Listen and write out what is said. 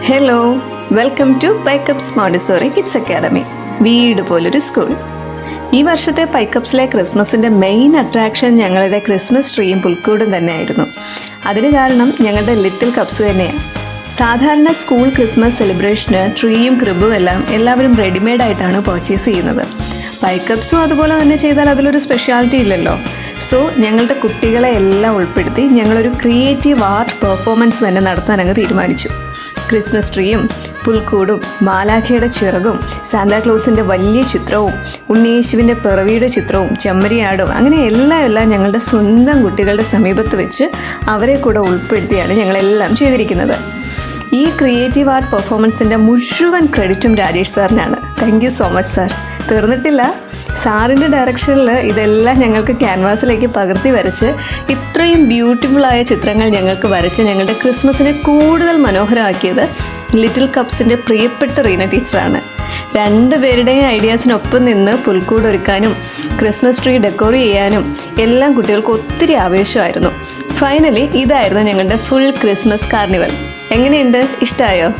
Hello, welcome to Pycups Montessori kids academy. വീട് പോലൊരു school. ഈ വർഷത്തെ പൈക്കപ്സിലെ ക്രിസ്മസിൻ്റെ മെയിൻ അട്രാക്ഷൻ ഞങ്ങളുടെ ക്രിസ്മസ് ട്രീയും പുൽക്കൂടും തന്നെയായിരുന്നു. അതിന് കാരണം ഞങ്ങളുടെ ലിറ്റിൽ കപ്സ് തന്നെയാണ്. സാധാരണ സ്കൂൾ ക്രിസ്മസ് സെലിബ്രേഷന് ട്രീയും ക്രിബും എല്ലാം എല്ലാവരും റെഡിമെയ്ഡായിട്ടാണ് പർച്ചേസ് ചെയ്യുന്നത്. പൈക്കപ്സും അതുപോലെ തന്നെ ചെയ്താൽ അതിലൊരു സ്പെഷ്യാലിറ്റി ഇല്ലല്ലോ. സോ ഞങ്ങളുടെ കുട്ടികളെ എല്ലാം ഉൾപ്പെടുത്തി ഞങ്ങളൊരു ക്രിയേറ്റീവ് ആർട്ട് പെർഫോമൻസ് തന്നെ നടത്താനങ്ങ് തീരുമാനിച്ചു. ക്രിസ്മസ് ട്രീയും പുൽക്കൂടും മാലാഖയുടെ ചിറകും സാന്താക്ലോസിൻ്റെ വലിയ ചിത്രവും ഉണ്ണിയേശുവിൻ്റെ പിറവിയുടെ ചിത്രവും ചെമ്മരിയാടും അങ്ങനെ എല്ലാം ഞങ്ങളുടെ സ്വന്തം കുട്ടികളുടെ സമീപത്ത് വെച്ച് അവരെ കൂടെ ഉൾപ്പെടുത്തിയാണ് ഞങ്ങളെല്ലാം ചെയ്തിരിക്കുന്നത്. ഈ ക്രിയേറ്റീവ് ആർട്ട് പെർഫോമൻസിൻ്റെ മുഴുവൻ ക്രെഡിറ്റും രാജേഷ് സാറിനാണ്. Thank you so much sir. തീർന്നിട്ടില്ല. സാറിൻ്റെ ഡയറക്ഷനിൽ ഇതെല്ലാം ഞങ്ങൾക്ക് ക്യാൻവാസിലേക്ക് പകർത്തി വരച്ച് ഇത്രയും ബ്യൂട്ടിഫുള്ളായ ചിത്രങ്ങൾ ഞങ്ങൾക്ക് വരച്ച് ഞങ്ങളുടെ ക്രിസ്മസിനെ കൂടുതൽ മനോഹരമാക്കിയത് ലിറ്റിൽ കപ്സിൻ്റെ പ്രിയപ്പെട്ട റീന ടീച്ചറാണ്. രണ്ടുപേരുടെയും ഐഡിയാസിനൊപ്പം നിന്ന് പുൽക്കൂട് ഒരുക്കാനും ക്രിസ്മസ് ട്രീ ഡെക്കോർ ചെയ്യാനും എല്ലാം കുട്ടികൾക്ക് ഒത്തിരി ആവേശമായിരുന്നു. ഫൈനലി ഇതായിരുന്നു ഞങ്ങളുടെ ഫുൾ ക്രിസ്മസ് കാർണിവൽ. എങ്ങനെയുണ്ട്? ഇഷ്ടമായോ?